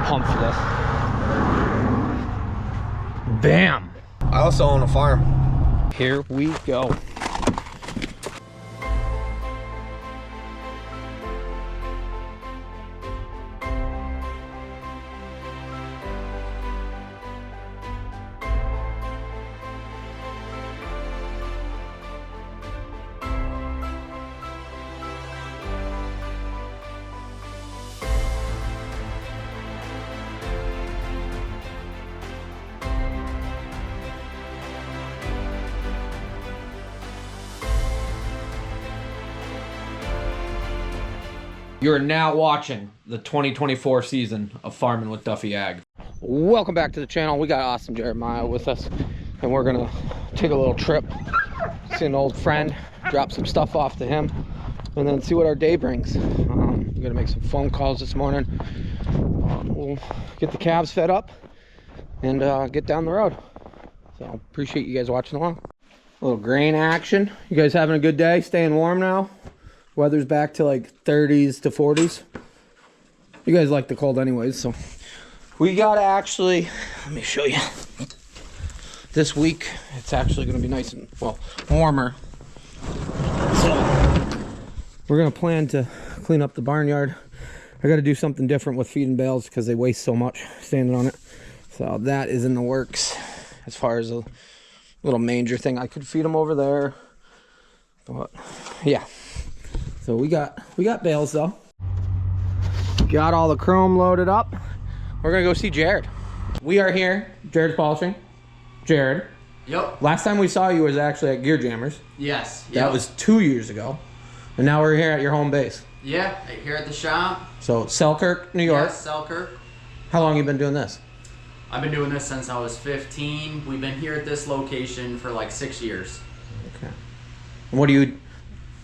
I'm pumped for this. Bam! I also own a farm. Here we go. You're now watching the 2024 season of Farming with Duffy Ag. Welcome back to the channel. We got awesome Jeremiah with us, and we're gonna take a little trip, see an old friend, drop some stuff off to him, and then see what our day brings. We're gonna make some phone calls this morning. We'll get the calves fed up and get down the road. So appreciate you guys watching along. A little grain action. You guys having a good day? Staying warm now? Weather's back to like 30s to 40s. You guys like the cold anyways, so. We gotta actually, let me show you. This week, it's actually gonna be nice and, well, warmer. So, we're gonna plan to clean up the barnyard. I gotta do something different with feeding bales because they waste so much standing on it. So that is in the works. As far as a little manger thing, I could feed them over there. But, yeah. So we got bales though. Got all the chrome loaded up. We're gonna go see Jared. We are here. Jared's polishing. Jared. Yep. Last time we saw you was actually at Gear Jammers. Yes. That was 2 years ago. And now we're here at your home base. Yeah, here at the shop. So Selkirk, New York. Yes, Selkirk. How long you been doing this? I've been doing this since I was 15. We've been here at this location for like 6 years. Okay. And what do you...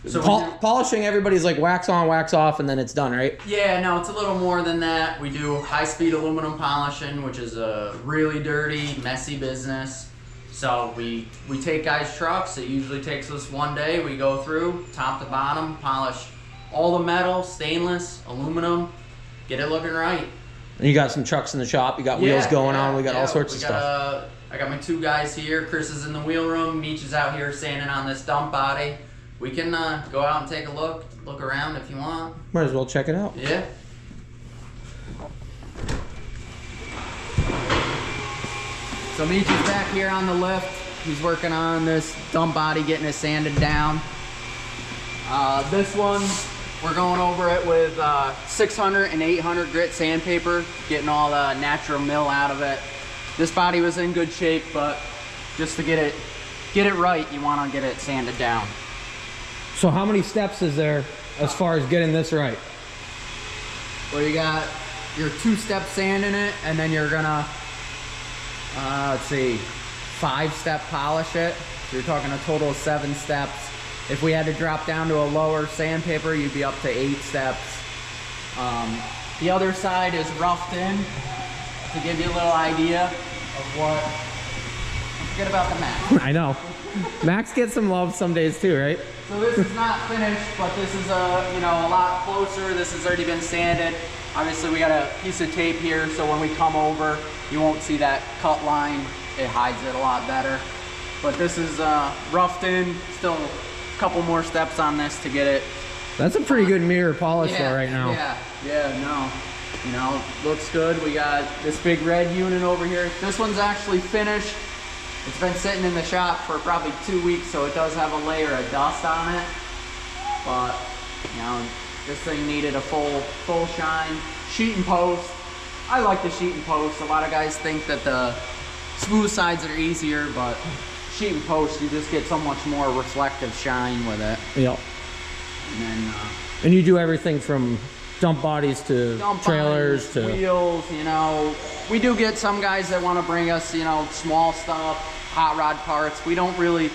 So polishing, everybody's like wax on, wax off, and then it's done, right? Yeah, no, it's a little more than that. We do high-speed aluminum polishing, which is a really dirty, messy business. So we take guys' trucks. It usually takes us one day. We go through, top to bottom, polish all the metal, stainless, aluminum, get it looking right. And you got some trucks in the shop. You got wheels going on. We got all sorts of stuff. I got my 2 guys here. Chris is in the wheel room. Meech is out here sanding on this dump body. We can go out and take a look around if you want. Might as well check it out. Yeah. So Meech is back here on the lift. He's working on this dump body, getting it sanded down. This one, we're going over it with 600 and 800 grit sandpaper, getting all the natural mill out of it. This body was in good shape, but just to get it right, you want to get it sanded down. So how many steps is there as far as getting this right? Well, you got your 2-step sanding it, and then you're gonna, let's see, 5-step polish it. So you're talking a total of 7 steps. If we had to drop down to a lower sandpaper, you'd be up to 8 steps. The other side is roughed in to give you a little idea of what, forget about the Mack. I know. Max gets some love some days too, right? So this is not finished, but this is a lot closer. This has already been sanded. Obviously we got a piece of tape here, so when we come over, you won't see that cut line. It hides it a lot better. But this is roughed in. Still a couple more steps on this to get it. That's a pretty good mirror polish though right now. Looks good. We got this big red unit over here. This one's actually finished. It's been sitting in the shop for probably 2 weeks, so it does have a layer of dust on it. But, this thing needed a full shine. Sheet and post. I like the sheet and post. A lot of guys think that the smooth sides are easier, but sheet and post, you just get so much more reflective shine with it. Yep. And then, and you do everything from dump bodies to trailers to wheels, We do get some guys that want to bring us, small stuff, hot rod parts. We don't really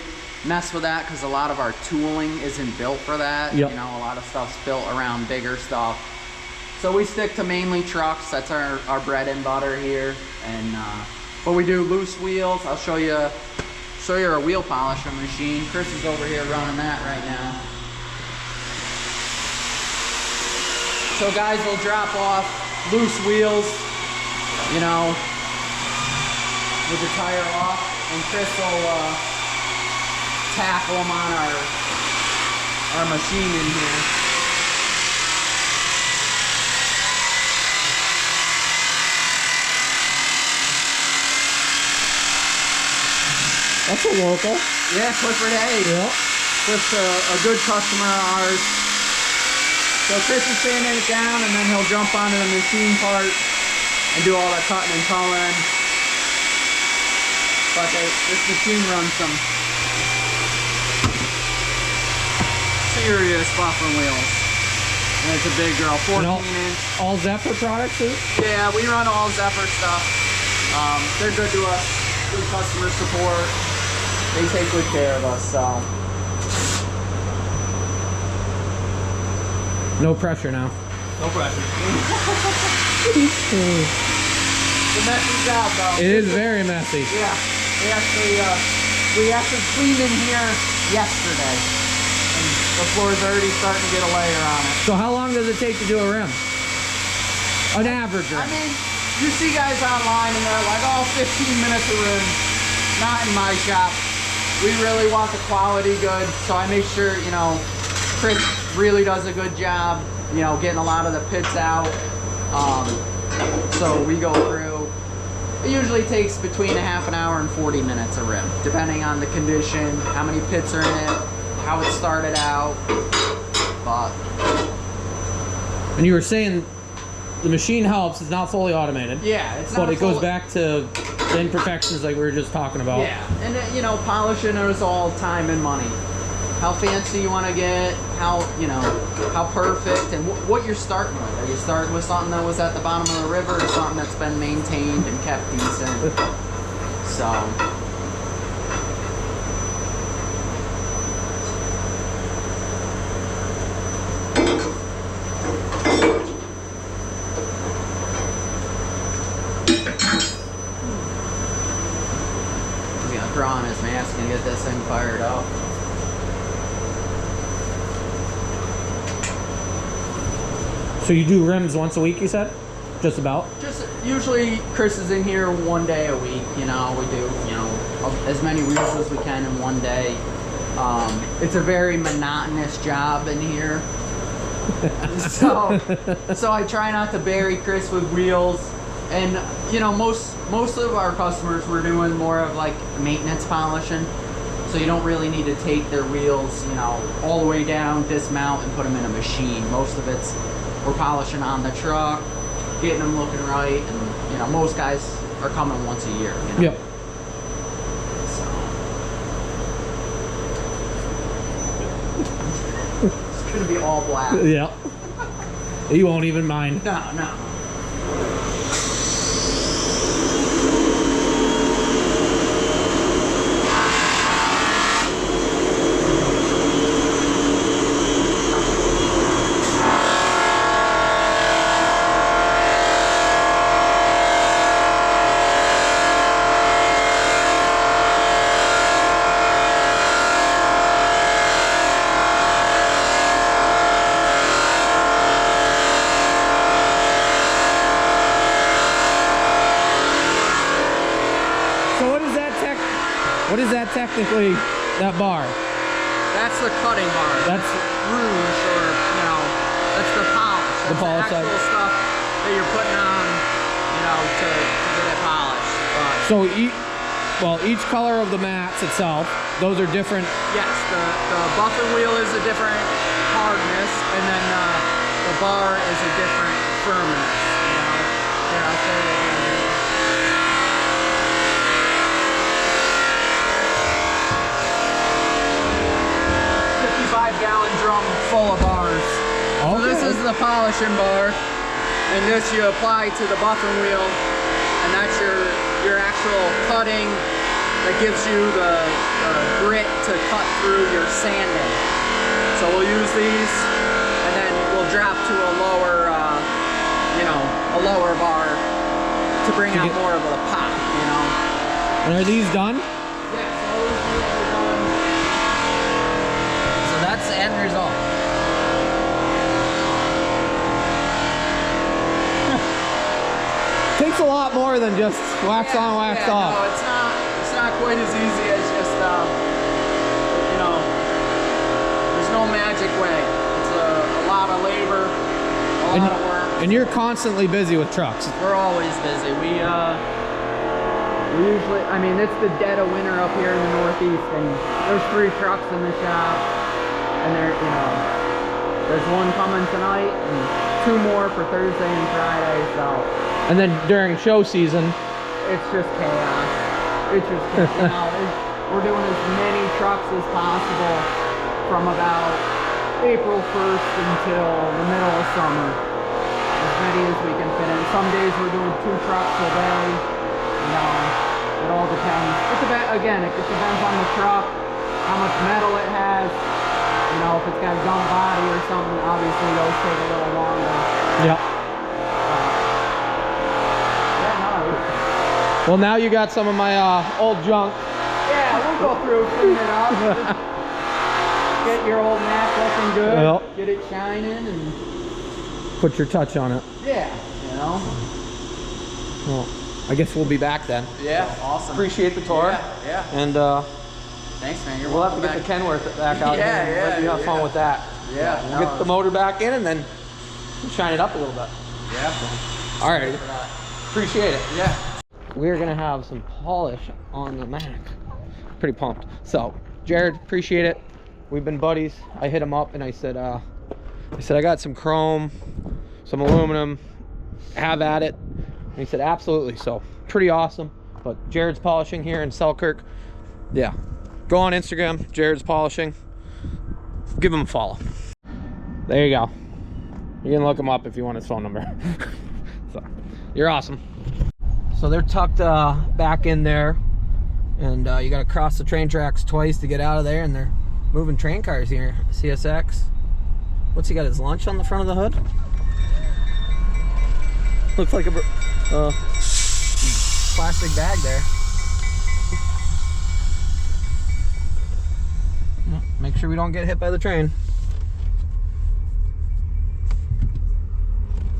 mess with that because a lot of our tooling isn't built for that. Yep. A lot of stuff's built around bigger stuff. So we stick to mainly trucks. That's our bread and butter here. And but we do loose wheels. I'll show you our wheel polisher machine. Chris is over here running that right now. So guys will drop off loose wheels. you know, with the tire off, and Chris will tackle them on our machine in here. That's a local. Yeah, Clifford Hay. Yeah. Just a good customer of ours. So Chris is sanding it down, and then he'll jump onto the machine part and do all the cutting and coloring. But this machine runs some serious buffing wheels. And it's a big girl, 14-inch. All Zephyr products too? Yeah, we run all Zephyr stuff. They're good to us. Good customer support. They take good care of us, so. No pressure now. No pressure. It's a messy job, though. It is very messy. Yeah. We actually cleaned in here yesterday. And the floor's already starting to get a layer on it. So how long does it take to do a rim? An average rim? I mean, you see guys online and they're like, oh, 15 minutes a rim. Not in my shop. We really want the quality good, so I make sure, you know, Chris really does a good job, you know, getting a lot of the pits out. So we go through. It usually takes between a half an hour and 40 minutes a rim, depending on the condition, how many pits are in it, how it started out. But and you were saying the machine helps, it's not fully automated. yeah, it's not. But it goes back to the imperfections like we were just talking about. Yeah, and you know, polishing is all time and money. How fancy you want to get, how, you know, how perfect, and what you're starting with. Are you starting with something that was at the bottom of the river, or something that's been maintained and kept decent? So. He's gonna throw on his mask and get this thing fired up. So you do rims once a week, you said? Just about? Just usually Chris is in here one day a week, you know, we do, you know, as many wheels as we can in one day. It's a very monotonous job in here. so I try not to bury Chris with wheels. And you know, most of our customers we're doing more of like maintenance polishing. So you don't really need to take their wheels, you know, all the way down, dismount and put them in a machine. Most of it's we're polishing on the truck, getting them looking right, and you know, most guys are coming once a year. You know? Yep. So it's gonna be all black. Yeah. You won't even mind. No. What is that technically, that bar? That's the cutting bar. That's rouge, or, you know, that's the polish. That's the polish the actual stuff that you're putting on, you know, to get it polished. But so each color of the mats itself, those are different. yes, the buffer wheel is a different hardness, and then the bar is a different firmness. You know, here, I'll show you. 55-gallon drum full of bars. Okay. So this is the polishing bar, and this you apply to the buffing wheel, and that's your actual cutting that gives you the grit to cut through your sanding. So we'll use these, and then we'll drop to a lower, you know, a lower bar to bring out more of a pop, you know. And are these done? Yes, all those wheels are done. So that's the end result. It's a lot more than just wax on, wax off. No, it's not quite as easy as just, you know, there's no magic way. It's a lot of labor, a lot of work. And you're constantly busy with trucks. We're always busy. We usually, I mean, it's the dead of winter up here in the Northeast, and there's 3 trucks in the shop, and you know, there's one coming tonight, and 2 more for Thursday and Friday, so. And then during show season, it's just chaos. It's just, you know, we're doing as many trucks as possible from about April 1st until the middle of summer. As many as we can fit in. Some days we're doing 2 trucks a day. You know, it all depends. Again, it just depends on the truck, how much metal it has. You know, if it's got a gun body or something, obviously those take a little longer. Yeah. Well, now you got some of my old junk. Yeah, we'll go through, clean it up. Get your old Mack looking good. Yep. Get it shining and put your touch on it. Yeah, you know. Well, I guess we'll be back then. Yeah, awesome. Appreciate the tour. Yeah. And thanks, man. We'll have to get the Kenworth back out here and let you have fun with that. Yeah. We'll get the motor back in and then shine it up a little bit. Yeah. All right. Appreciate it. Yeah. We're gonna have some polish on the Mack. Pretty pumped. So, Jared, appreciate it. We've been buddies. I hit him up and I said I got some chrome, some aluminum, have at it. And he said absolutely. So pretty awesome. But Jared's Polishing here in Selkirk. Yeah, go on Instagram, Jared's Polishing. Give him a follow. There you go. You can look him up if you want his phone number. So you're awesome. So they're tucked back in there, and you got to cross the train tracks twice to get out of there, and they're moving train cars here. CSX. What's he got, his lunch on the front of the hood? Looks like a plastic bag there. Make sure we don't get hit by the train.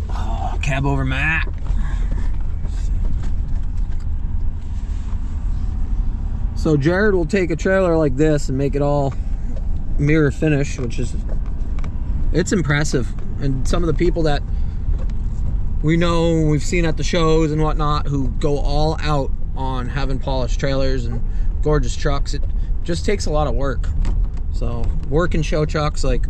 Oh, cab over Mack. So Jared will take a trailer like this and make it all mirror finish, which is, it's impressive. And some of the people that we know, we've seen at the shows and whatnot, who go all out on having polished trailers and gorgeous trucks, it just takes a lot of work. So working show trucks like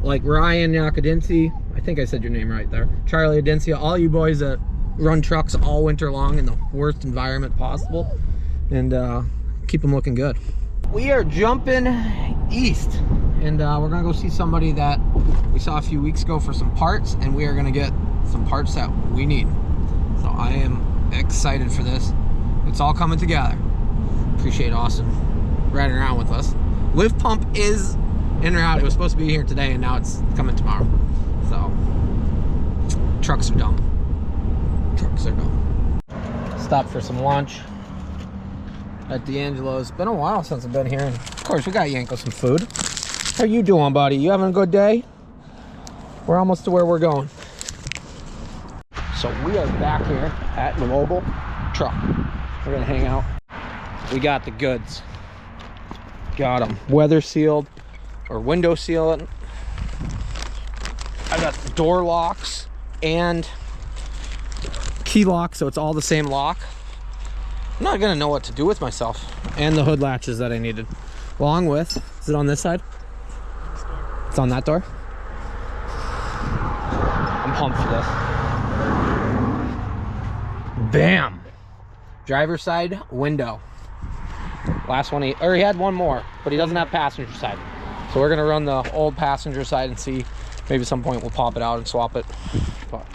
Ryan Yakadinsi, I think I said your name right there, Charlie Adencia, all you boys that run trucks all winter long in the worst environment possible, and keep them looking good. We are jumping east, and we're gonna go see somebody that we saw a few weeks ago for some parts, and we are gonna get some parts that we need. So I am excited for this. It's all coming together. Appreciate Austin riding around with us. Lift pump is en route. It was supposed to be here today, and now it's coming tomorrow. So trucks are done. Trucks are done. Stopped for some lunch at D'Angelo's. Been a while since I've been here, and of course we got Yanko some food. How you doing, buddy? You having a good day? We're almost to where we're going. So we are back here at the mobile truck. We're gonna hang out. We got the goods. Got them weather sealed or window sealed. I got the door locks and key lock, so it's all the same lock. I'm not gonna know what to do with myself. And the hood latches that I needed. Along with, is it on this side? It's on that door. I'm pumped for this. Bam! Driver's side window. Last one, he had one more, but he doesn't have passenger side. So we're gonna run the old passenger side and see, maybe at some point we'll pop it out and swap it. But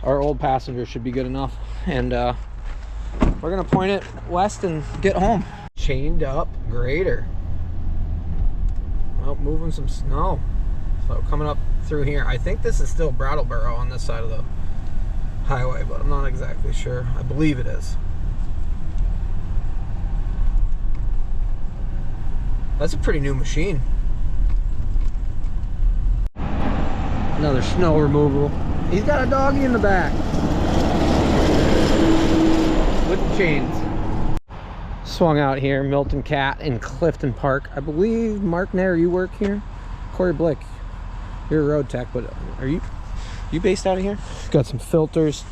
our old passenger should be good enough. And we're gonna point it west and get home. Chained up grader. Well, moving some snow. So coming up through here. I think this is still Brattleboro on this side of the highway, but I'm not exactly sure. I believe it is. That's a pretty new machine. Another snow removal. He's got a doggy in the back. chains. Swung out here, Milton Cat in Clifton Park. I believe, Mark Nair, you work here? Corey Blick, you're a road tech, but are you based out of here? Got some filters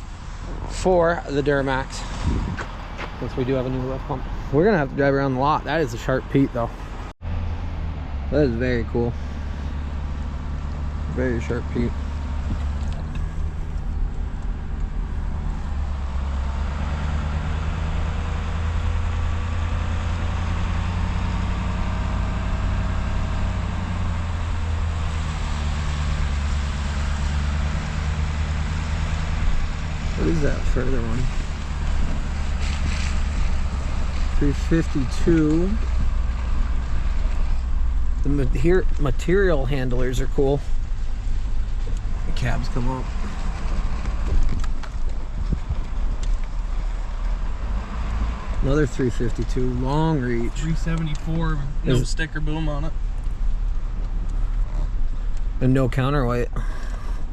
for the Duramax, since we do have a new lift pump. We're gonna have to drive around the lot. That is a sharp Pete though. That is very cool. Very sharp Pete. What is that further one? 352. The material handlers are cool. The cabs come up. Another 352, long reach. 374, no sticker boom on it. And no counterweight.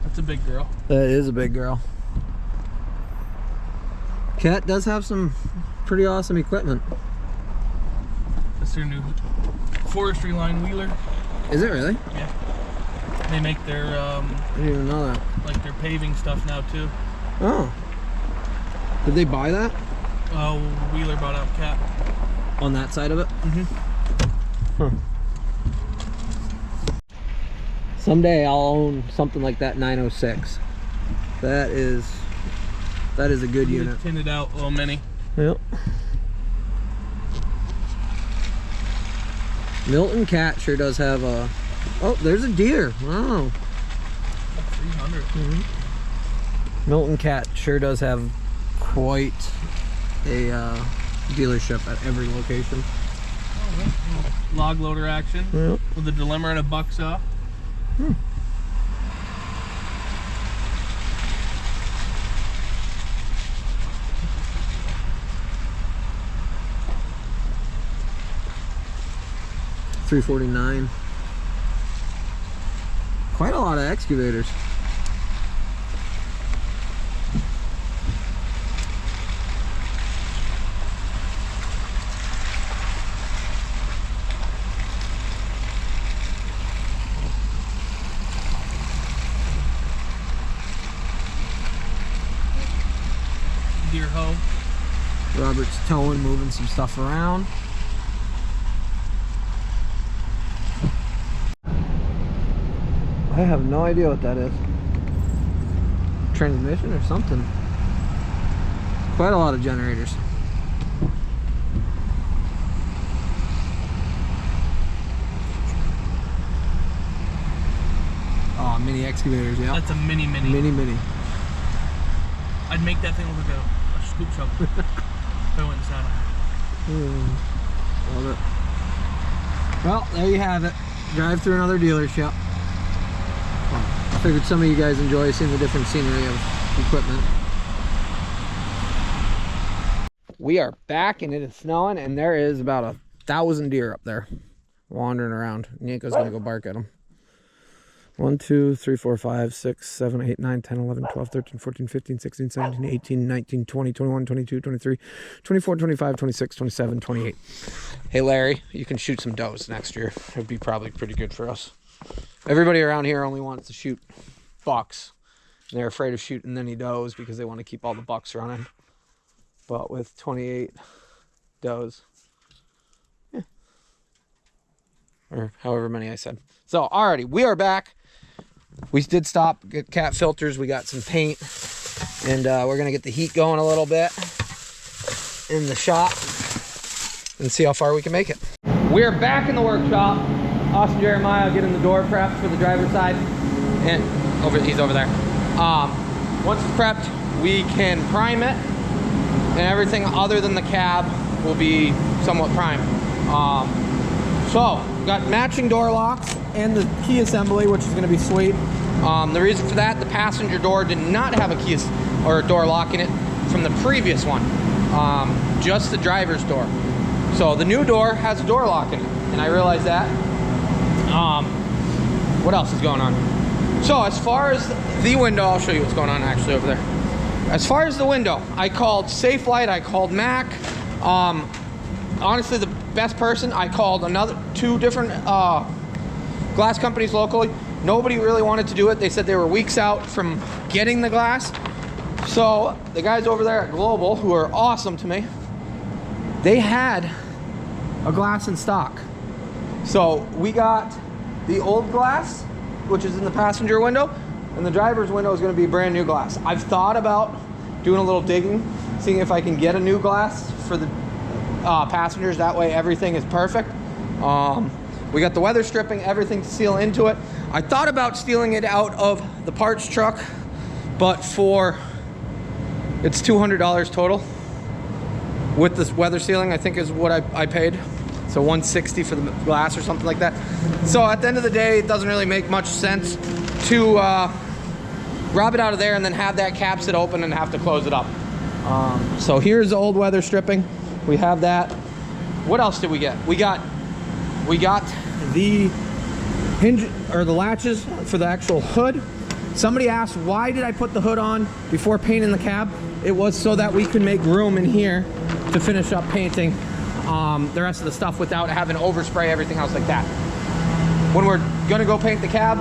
That's a big girl. That is a big girl. Cat does have some pretty awesome equipment. That's their new forestry line wheeler. Is it really? Yeah. They make their I didn't even know that. like their paving stuff now too. Oh. Did they buy that? Wheeler bought out Cat. On that side of it? Mm-hmm. Huh. Someday I'll own something like that 906. That is a good unit. Tinted out little mini. Yep. Milton Cat sure does have a... Oh, there's a deer. Wow. 300. Mm-hmm. Milton Cat sure does have quite a dealership at every location. Oh, log loader action. Yep. With a dilemma and a buck saw. Hmm. $349. Quite a lot of excavators. Deer hoe. Robert's towing, moving some stuff around. I have no idea what that is. Transmission or something. Quite a lot of generators. Oh, mini excavators, yeah. That's a mini. Mini. I'd make that thing look like a scoop shovel if I went inside of it. Love it. Well, there you have it. Drive through another dealership. I figured some of you guys enjoy seeing the different scenery of equipment. We are back and it is snowing, and there is about 1,000 deer up there wandering around. Nico's gonna go bark at them. 1, 2, 3, 4, 5, 6, 7, 8, 9, 10, 11, 12, 13, 14, 15, 16, 17, 18, 19, 20, 21, 22, 23, 24, 25, 26, 27, 28. Hey Larry, you can shoot some does next year. It would be probably pretty good for us. Everybody around here only wants to shoot bucks. And they're afraid of shooting any does because they want to keep all the bucks running. But with 28 does, yeah, or however many I said. So alrighty, we are back. We did stop, get cat filters, we got some paint, and we're gonna get the heat going a little bit in the shop and see how far we can make it. We're back in the workshop. Austin Jeremiah getting the door prepped for the driver's side, and he's over there. Once it's prepped, we can prime it, and everything other than the cab will be somewhat primed. So we got matching door locks and the key assembly, which is going to be sweet. The reason for that, the passenger door did not have a key or a door lock in it from the previous one, just the driver's door. So the new door has a door lock in it, and I realized that. What else is going on? So as far as the window, I'll show you what's going on actually over there. As far as the window, I called Safe Light, I called Mack. Honestly, the best person, I called two different glass companies locally. Nobody really wanted to do it. They said they were weeks out from getting the glass. So the guys over there at Global, who are awesome to me, they had a glass in stock. So we got the old glass, which is in the passenger window, and the driver's window is going to be brand new glass. I've thought about doing a little digging, seeing if I can get a new glass for the passengers. That way everything is perfect. We got the weather stripping, everything to seal into it. I thought about stealing it out of the parts truck, but it's $200 total with this weather sealing, I think is what I paid. So $160 for the glass or something like that. So at the end of the day, it doesn't really make much sense to rob it out of there and then have that cap sit open and have to close it up. So here's the old weather stripping. We have that. What else did we get? We got the hinge or the latches for the actual hood. Somebody asked, why did I put the hood on before painting the cab? It was so that we could make room in here to finish up painting the rest of the stuff without having to overspray everything else like that. When we're gonna go paint the cab,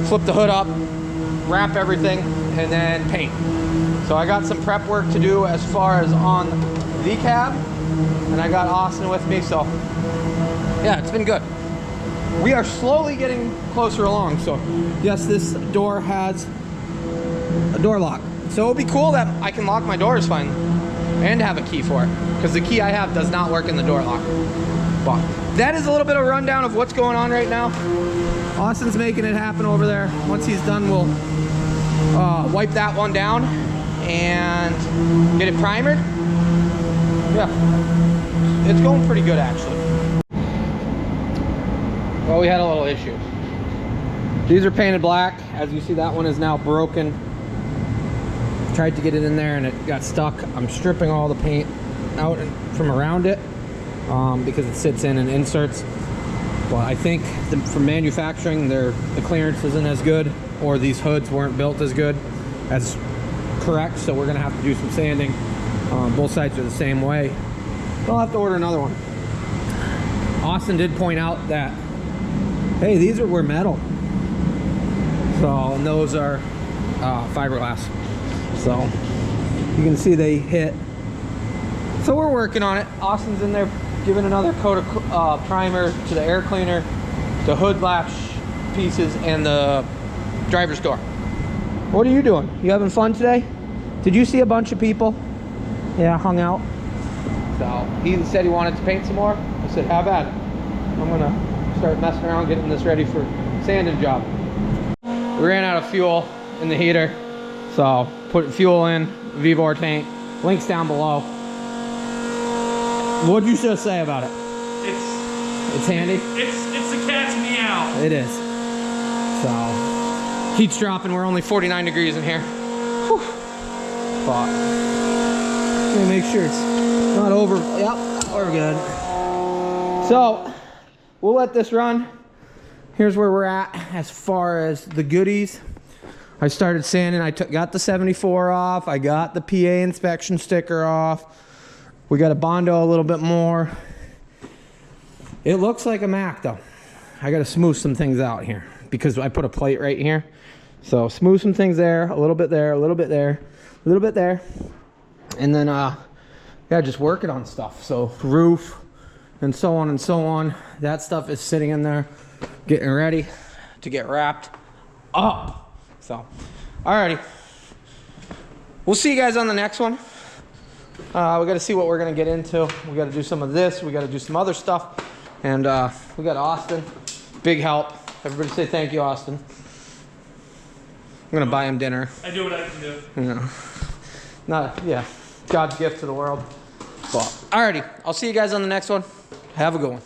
flip the hood up, wrap everything, and then paint. So I got some prep work to do as far as on the cab, and I got Austin with me, so yeah, it's been good. We are slowly getting closer along. So yes, this door has a door lock. So it'll be cool that I can lock my doors fine and have a key for it, because the key I have does not work in the door lock. But that is a little bit of a rundown of what's going on right now. Austin's making it happen over there. Once he's done, we'll wipe that one down and get it primered. Yeah, it's going pretty good actually. Well, we had a little issue. These are painted black. As you see, that one is now broken. Tried to get it in there and it got stuck. I'm stripping all the paint out from around it because it sits in and inserts. Well, I think from manufacturing, the clearance isn't as good, or these hoods weren't built as good as correct, so we're gonna have to do some sanding. Both sides are the same way. I'll have to order another one. Austin did point out that, hey, these were metal. So, and those are fiberglass. So, you can see they hit. So we're working on it. Austin's in there giving another coat of primer to the air cleaner, the hood latch pieces, and the driver's door. What are you doing? You having fun today? Did you see a bunch of people? Yeah, hung out. So he said he wanted to paint some more. I said, have at it. I'm gonna start messing around getting this ready for sanding job. We ran out of fuel in the heater, so put fuel in, Vivor tank. Links down below. What'd you just say about it? It's handy? It's a cat's meow. It is. So, heat's dropping. We're only 49 degrees in here. Whew. But, let me make sure it's not over. Yep, we're good. So, we'll let this run. Here's where we're at as far as the goodies. I started sanding. I got the 74 off. I got the PA inspection sticker off. We got to Bondo a little bit more. It looks like a Mack though. I got to smooth some things out here because I put a plate right here. So smooth some things there, a little bit there, a little bit there, a little bit there. And then, yeah, just working on stuff. So roof and so on and so on. That stuff is sitting in there, getting ready to get wrapped up. So, alrighty. We'll see you guys on the next one. We got to see what we're going to get into. We got to do some of this. We got to do some other stuff. And we got Austin. Big help. Everybody say thank you, Austin. I'm going to buy him dinner. I do what I can do. You know, yeah, God's gift to the world. But, alrighty. I'll see you guys on the next one. Have a good one.